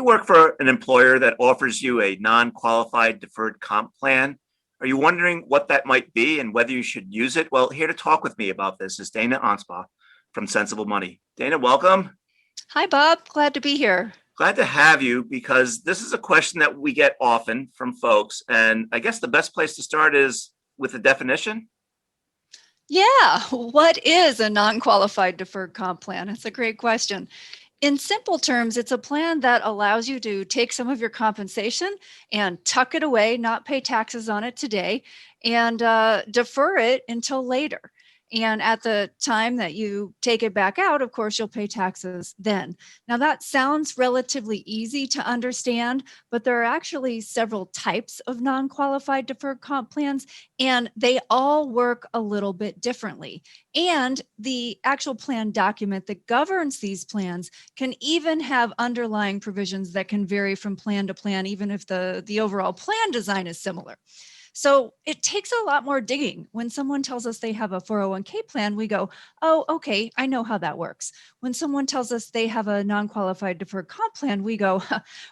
work for an employer that offers you a non-qualified deferred comp plan? Are you wondering what that might be and whether you should use it? Well, here to talk with me about this is Dana Anspach from Sensible Money. Dana, welcome. Hi, Bob. Glad to be here. Glad to have you because this is a question that we get often from folks. And I guess the best place to start is with a definition. Yeah, what is a non-qualified deferred comp plan? It's a great question. In simple terms, it's a plan that allows you to take some of your compensation and tuck it away, not pay taxes on it today, and defer it until later. And at the time that you take it back out, of course, you'll pay taxes then. Now, that sounds relatively easy to understand, but there are actually several types of non-qualified deferred comp plans, and they all work a little bit differently. And the actual plan document that governs these plans can even have underlying provisions that can vary from plan to plan, even if the overall plan design is similar. So it takes a lot more digging. When someone tells us they have a 401k plan, we go, oh, okay, I know how that works. When someone tells us they have a non-qualified deferred comp plan, we go,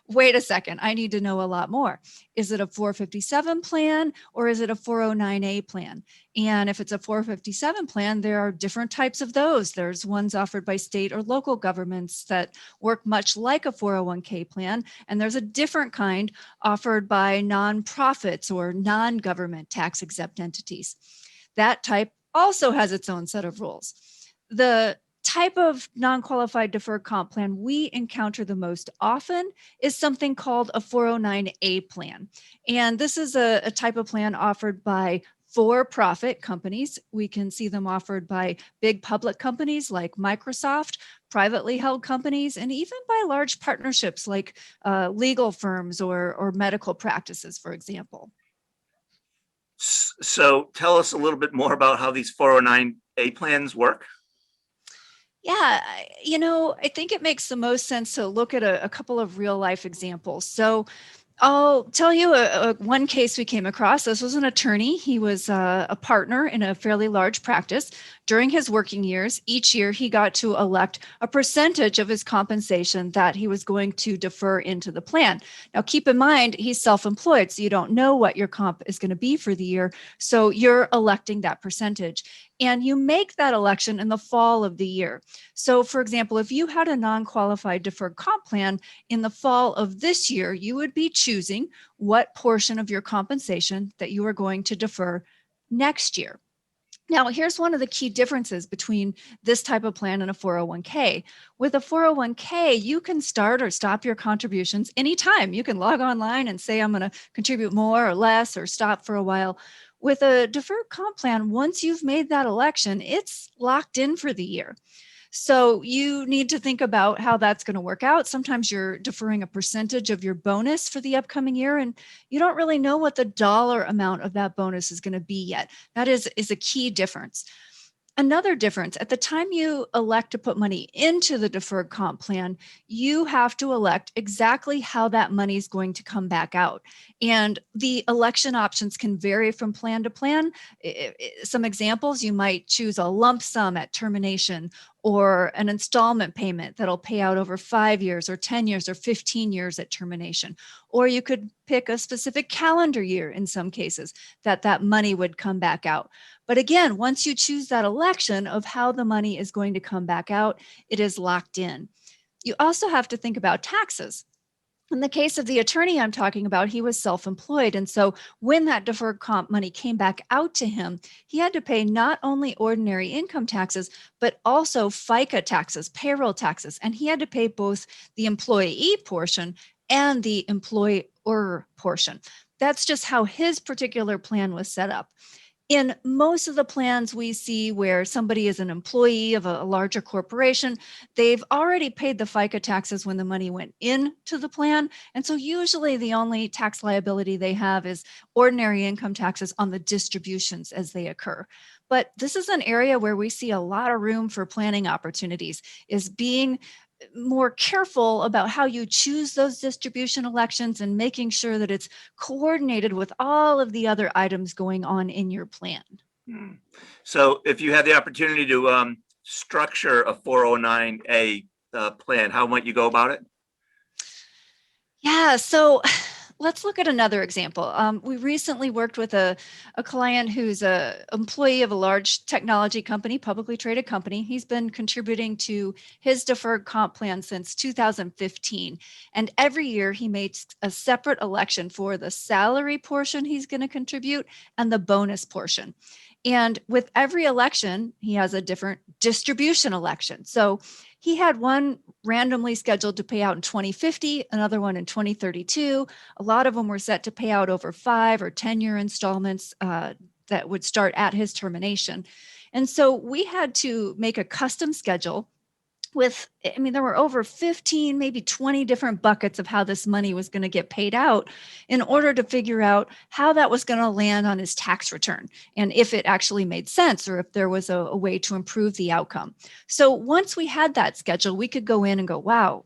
wait a second, I need to know a lot more. Is it a 457 plan or is it a 409A plan? And if it's a 457 plan, there are different types of those. There's ones offered by state or local governments that work much like a 401k plan. And there's a different kind offered by nonprofits or non-government tax exempt entities. That type also has its own set of rules. The type of non-qualified deferred comp plan we encounter the most often is something called a 409A plan. And this is a type of plan offered by for-profit companies. We can see them offered by big public companies like Microsoft, privately held companies, and even by large partnerships like legal firms or medical practices, for example. So tell us a little bit more about how these 409A plans work. Yeah, I think it makes the most sense to look at a couple of real life examples. So I'll tell you one case we came across. This was an attorney. He was a partner in a fairly large practice. During his working years, each year he got to elect a percentage of his compensation that he was going to defer into the plan. Now, keep in mind, he's self-employed, so you don't know what your comp is going to be for the year. So you're electing that percentage. And you make that election in the fall of the year. So, for example, if you had a non-qualified deferred comp plan in the fall of this year, you would be choosing what portion of your compensation that you are going to defer next year. Now, here's one of the key differences between this type of plan and a 401k. With a 401k, you can start or stop your contributions anytime. You can log online and say, I'm going to contribute more or less or stop for a while. With a deferred comp plan, once you've made that election, it's locked in for the year. So you need to think about how that's going to work out. Sometimes you're deferring a percentage of your bonus for the upcoming year, and you don't really know what the dollar amount of that bonus is going to be yet. That is a key difference. Another difference, at the time you elect to put money into the deferred comp plan, you have to elect exactly how that money is going to come back out. And the election options can vary from plan to plan. Some examples, you might choose a lump sum at termination or an installment payment that'll pay out over 5 years or 10 years or 15 years at termination. Or you could pick a specific calendar year in some cases that money would come back out. But again, once you choose that election of how the money is going to come back out, it is locked in. You also have to think about taxes. In the case of the attorney I'm talking about, he was self-employed. And so when that deferred comp money came back out to him, he had to pay not only ordinary income taxes, but also FICA taxes, payroll taxes. And he had to pay both the employee portion and the employer portion. That's just how his particular plan was set up. In most of the plans we see where somebody is an employee of a larger corporation, they've already paid the FICA taxes when the money went into the plan. And so usually the only tax liability they have is ordinary income taxes on the distributions as they occur. But this is an area where we see a lot of room for planning opportunities, is being more careful about how you choose those distribution elections and making sure that it's coordinated with all of the other items going on in your plan. So if you had the opportunity to structure a 409A plan, how might you go about it? Yeah, so let's look at another example. We recently worked with a client who's a employee of a large technology company, publicly traded company. He's been contributing to his deferred comp plan since 2015. And every year he makes a separate election for the salary portion he's going to contribute and the bonus portion. And with every election, he has a different distribution election. So he had one randomly scheduled to pay out in 2050, another one in 2032. A lot of them were set to pay out over 5 or 10 year installments that would start at his termination. And so we had to make a custom schedule with, I mean, there were over 15, maybe 20 different buckets of how this money was going to get paid out in order to figure out how that was going to land on his tax return and if it actually made sense or if there was a way to improve the outcome. So once we had that schedule, we could go in and go, wow,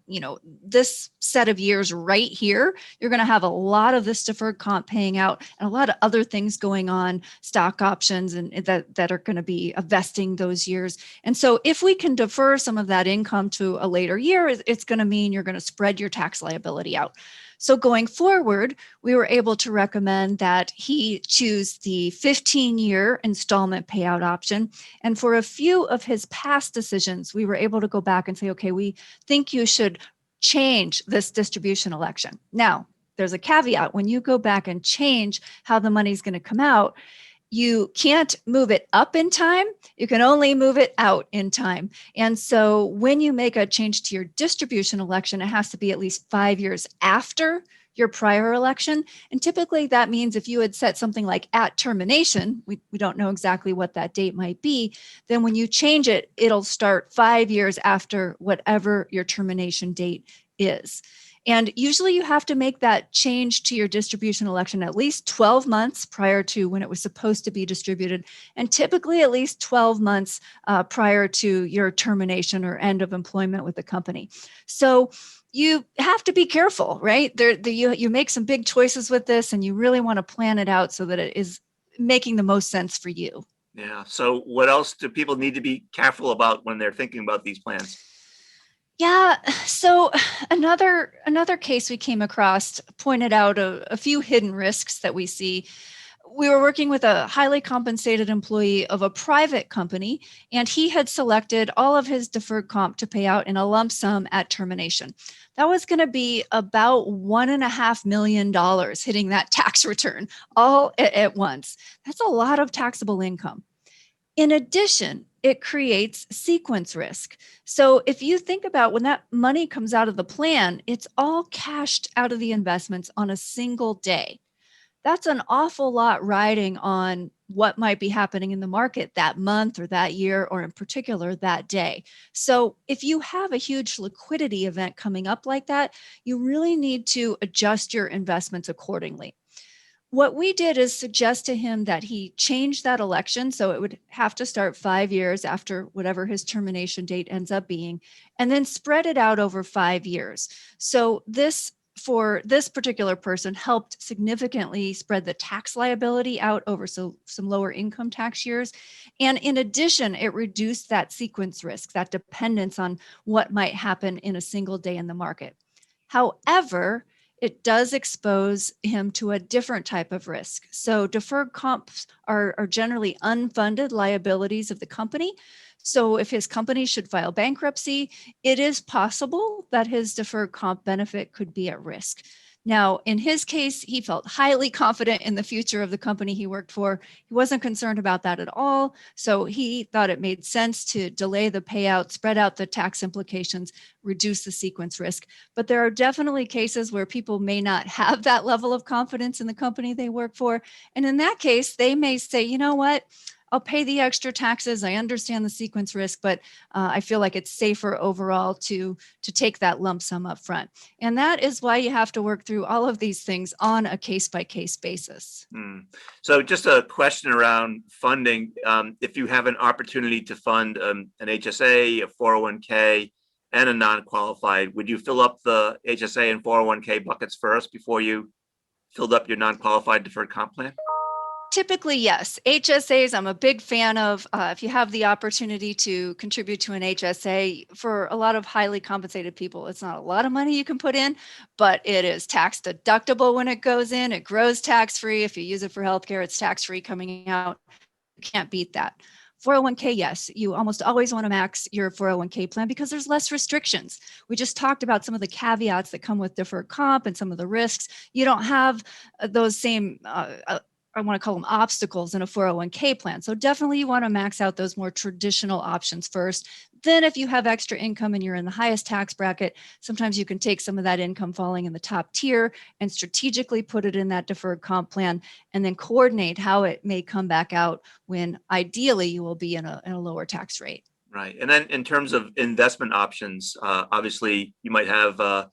this set of years right here, you're going to have a lot of this deferred comp paying out and a lot of other things going on, stock options and that are going to be vesting those years. And so if we can defer some of that income to a later year, it's going to mean you're going to spread your tax liability out. So going forward, we were able to recommend that he choose the 15-year installment payout option. And for a few of his past decisions, we were able to go back and say, okay, we think you should change this distribution election. Now, there's a caveat. When you go back and change how the money's going to come out, you can't move it up in time. You can only move it out in time. And so when you make a change to your distribution election, it has to be at least 5 years after your prior election. And typically that means if you had set something like at termination, we don't know exactly what that date might be, then when you change it, it'll start 5 years after whatever your termination date is. And usually you have to make that change to your distribution election at least 12 months prior to when it was supposed to be distributed, and typically at least 12 months prior to your termination or end of employment with the company. So you have to be careful, right? You make some big choices with this, and you really want to plan it out so that it is making the most sense for you. Yeah. So what else do people need to be careful about when they're thinking about these plans? Yeah. So another case we came across pointed out a few hidden risks that we see. We were working with a highly compensated employee of a private company, and he had selected all of his deferred comp to pay out in a lump sum at termination. That was going to be about $1.5 million hitting that tax return all at once. That's a lot of taxable income. In addition, it creates sequence risk. So if you think about when that money comes out of the plan, it's all cashed out of the investments on a single day. That's an awful lot riding on what might be happening in the market that month or that year, or in particular that day. So if you have a huge liquidity event coming up like that, you really need to adjust your investments accordingly. What we did is suggest to him that he change that election. So it would have to start 5 years after whatever his termination date ends up being, and then spread it out over 5 years. So this, for this particular person, helped significantly spread the tax liability out over some lower income tax years. And in addition, it reduced that sequence risk, that dependence on what might happen in a single day in the market. However, it does expose him to a different type of risk. So deferred comps are generally unfunded liabilities of the company. So if his company should file bankruptcy, it is possible that his deferred comp benefit could be at risk. Now, in his case, he felt highly confident in the future of the company he worked for. He wasn't concerned about that at all. So he thought it made sense to delay the payout, spread out the tax implications, reduce the sequence risk. But there are definitely cases where people may not have that level of confidence in the company they work for. And in that case, they may say, you know what? I'll pay the extra taxes. I understand the sequence risk, but I feel like it's safer overall to take that lump sum up front. And that is why you have to work through all of these things on a case-by-case basis. So just a question around funding. If you have an opportunity to fund an HSA, a 401k, and a non-qualified, would you fill up the HSA and 401k buckets first before you filled up your non-qualified deferred comp plan? Typically, yes. HSAs, I'm a big fan of. If you have the opportunity to contribute to an HSA, for a lot of highly compensated people, it's not a lot of money you can put in, but it is tax deductible when it goes in. It grows tax free. If you use it for healthcare, it's tax free coming out. You can't beat that. 401k, yes, you almost always want to max your 401k plan because there's less restrictions. We just talked about some of the caveats that come with deferred comp and some of the risks. You don't have those same I want to call them obstacles in a 401k plan. So definitely you want to max out those more traditional options first. Then if you have extra income and you're in the highest tax bracket, sometimes you can take some of that income falling in the top tier and strategically put it in that deferred comp plan and then coordinate how it may come back out when ideally you will be in a lower tax rate. Right. And then in terms of investment options, obviously you might have a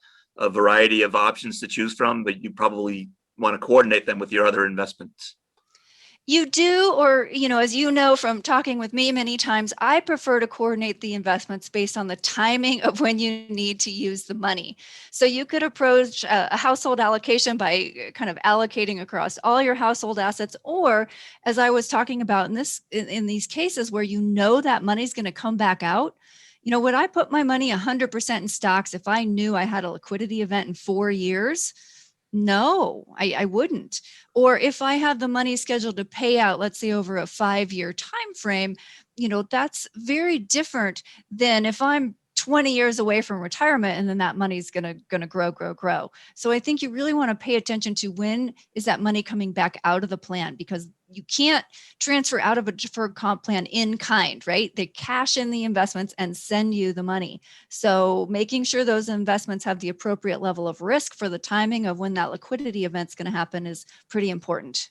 variety of options to choose from, but you probably want to coordinate them with your other investments. You do, or, as you know from talking with me many times, I prefer to coordinate the investments based on the timing of when you need to use the money. So you could approach a household allocation by kind of allocating across all your household assets, or as I was talking about in these cases where that money's going to come back out. Would I put my money 100% in stocks if I knew I had a liquidity event in 4 years? No, I wouldn't. Or if I have the money scheduled to pay out, let's say over a 5-year time frame, that's very different than if I'm 20 years away from retirement and then that money's gonna grow. So I think you really want to pay attention to when is that money coming back out of the plan, because you can't transfer out of a deferred comp plan in kind, right? They cash in the investments and send you the money. So making sure those investments have the appropriate level of risk for the timing of when that liquidity event's going to happen is pretty important.